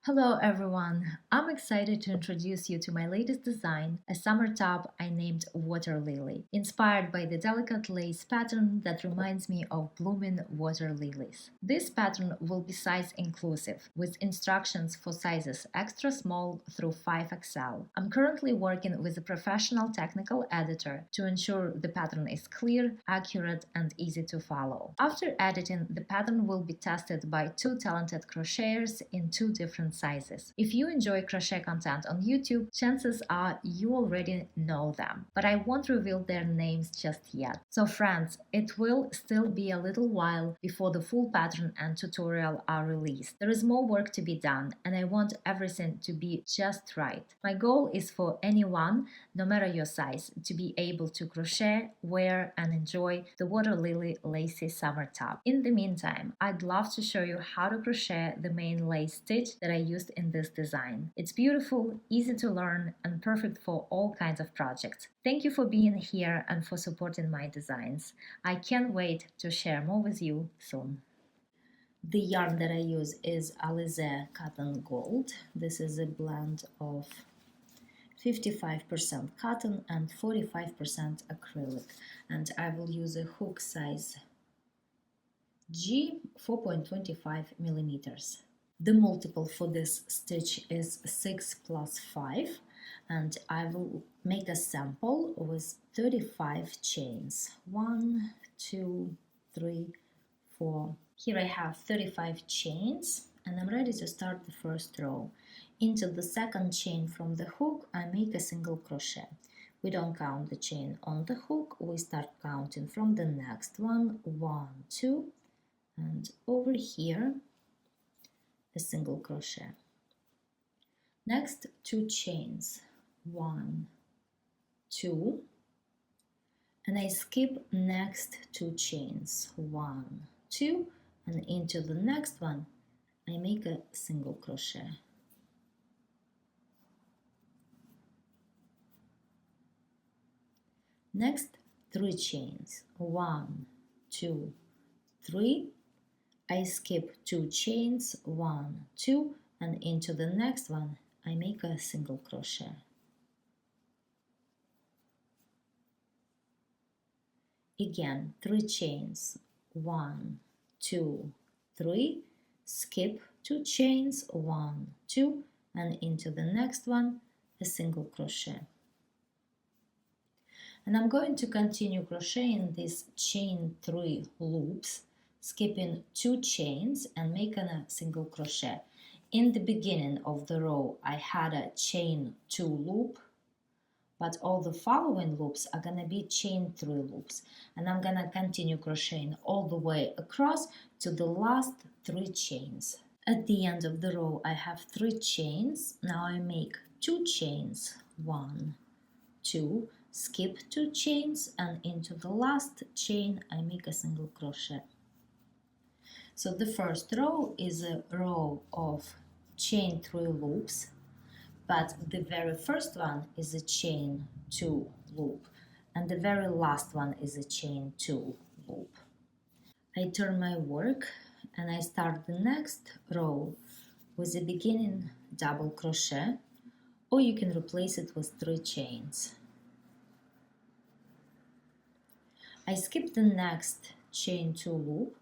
Hello everyone! I'm excited to introduce you to my latest design, a summer top I named Water Lily, inspired by the delicate lace pattern that reminds me of blooming water lilies. This pattern will be size inclusive, with instructions for sizes extra small through 5XL. I'm currently working with a professional technical editor to ensure the pattern is clear, accurate, and easy to follow. After editing, the pattern will be tested by two talented crocheters in two different sizes. If you enjoy crochet content on YouTube, chances are you already know them, but I won't reveal their names just yet. So friends, it will still be a little while before the full pattern and tutorial are released. There is more work to be done, and I want everything to be just right. My goal is for anyone, no matter your size, to be able to crochet, wear, and enjoy the Water Lily Lacy Summer top. In the meantime, I'd love to show you how to crochet the main lace stitch that I used in this design. It's beautiful, easy to learn, and perfect for all kinds of projects. Thank you for being here and for supporting my designs. I can't wait to share more with you soon. The yarn that I use is Alize Cotton Gold. This is a blend of 55% cotton and 45% acrylic, and I will use a hook size G 4.25 millimeters. The multiple for this stitch is 6 plus 5, and I will make a sample with 35 chains. 1, 2, 3, 4. Here I have 35 chains, and I'm ready to start the first row. Into the second chain from the hook, I make a single crochet. We don't count the chain on the hook, we start counting from the next one. 1, 2, and over here a single crochet. Next, 2 chains. 1, 2, and I skip next 2 chains. 1, 2, and into the next one I make a single crochet. Next, 3 chains. 1, 2, 3. I skip 2 chains. 1, 2, and into the next one I make a single crochet. Again, 3 chains. 1, 2, 3. Skip 2 chains. 1, 2, and into the next one a single crochet. And I'm going to continue crocheting these chain 3 loops, skipping 2 chains and making a single crochet. In the beginning of the row I had a chain 2 loop, but all the following loops are gonna be chain 3 loops, and I'm gonna continue crocheting all the way across to the last 3 chains. At the end of the row I have 3 chains. Now I make 2 chains. 1, 2, skip 2 chains, and into the last chain I make a single crochet. So the first row is a row of chain 3 loops, but the very first one is a chain 2 loop, and the very last one is a chain 2 loop. I turn my work and I start the next row with a beginning double crochet, or you can replace it with 3 chains. I skip the next chain 2 loop,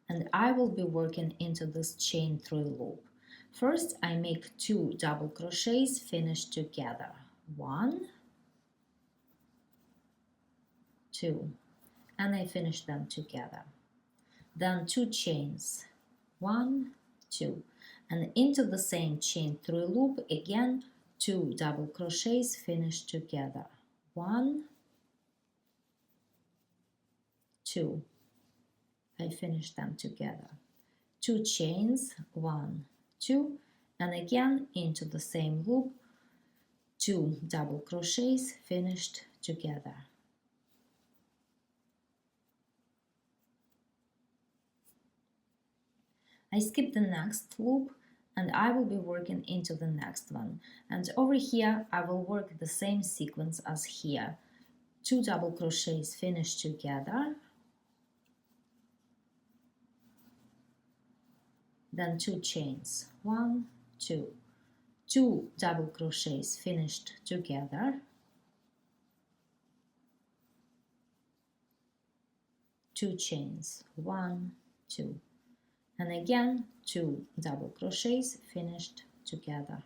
and I will be working into this chain 3 loop. First I make 2 double crochets finished together. 1, 2, and I finish them together. Then 2 chains. 1, 2, and into the same chain 3 loop again 2 double crochets finished together. 1, 2, I finish them together. 2 chains. 1, 2, and again into the same loop 2 double crochets finished together. I skip the next loop and I will be working into the next one, and over here I will work the same sequence as here. 2 double crochets finished together, then 2 chains. 1, 2 double crochets finished together, 2 chains, 1, 2, and again 2 double crochets finished together.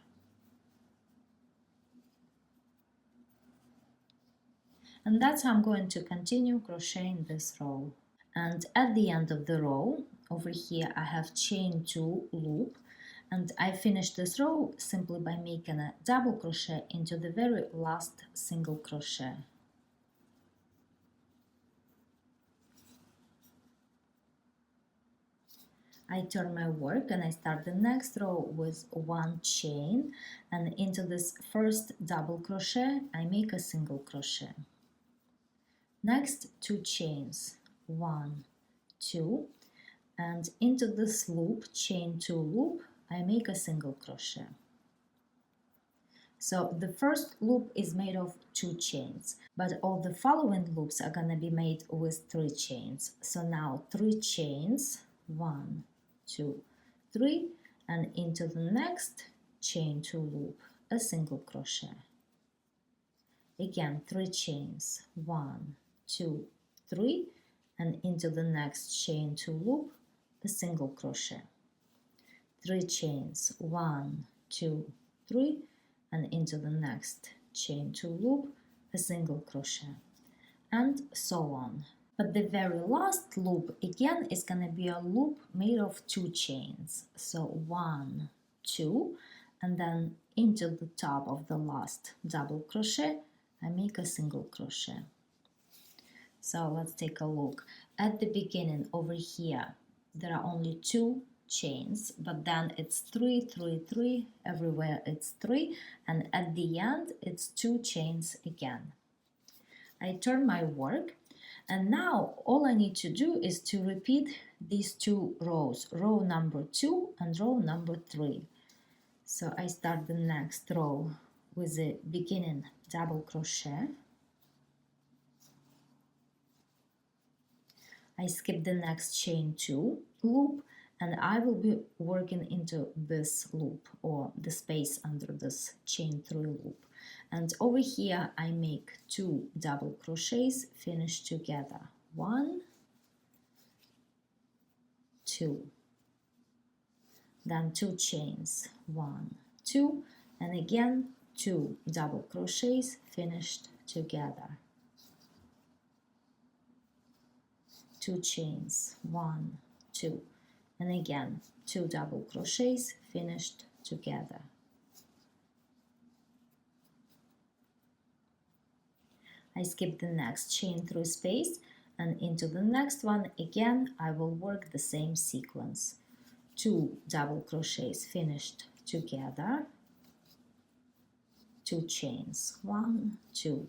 And that's how I'm going to continue crocheting this row. And at the end of the row, over here I have chain 2 loop, and I finished this row simply by making a double crochet into the very last single crochet. I turn my work and I start the next row with 1 chain, and into this first double crochet I make a single crochet. Next 2 chains, 1, 2, and into this loop, chain 2 loop, I make a single crochet. So the first loop is made of 2 chains, but all the following loops are gonna be made with 3 chains. So now 3 chains, 1, 2, 3, and into the next chain 2 loop, a single crochet. Again 3 chains, 1, 2, 3, and into the next chain 2 loop, a single crochet. 3 chains, 1, 2, 3, and into the next chain 2 loop, a single crochet, and so on. But the very last loop again is gonna be a loop made of 2 chains. So 1, 2, and then into the top of the last double crochet, I make a single crochet. So let's take a look. At the beginning over here, there are only 2 chains, but then it's 3, 3, 3, everywhere it's 3, and at the end it's 2 chains again. I turn my work, and now all I need to do is to repeat these 2 rows, row number 2 and row number 3. So I start the next row with the beginning double crochet. I skip the next chain 2 loop, and I will be working into this loop or the space under this chain 3 loop. And over here I make 2 double crochets finished together. 1, 2, then 2 chains, 1, 2, and again 2 double crochets finished together. 2 chains, 1, 2, and again 2 double crochets finished together. I skip the next chain 3 space, and into the next one again I will work the same sequence. 2 double crochets finished together, 2 chains, 1, 2,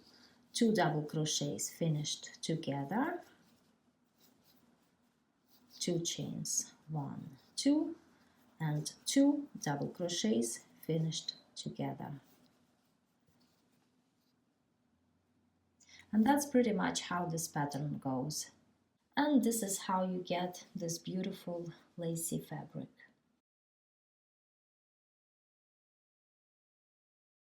2 double crochets finished together, 2 chains, 1, 2, and 2 double crochets finished together. And that's pretty much how this pattern goes. And this is how you get this beautiful lacy fabric.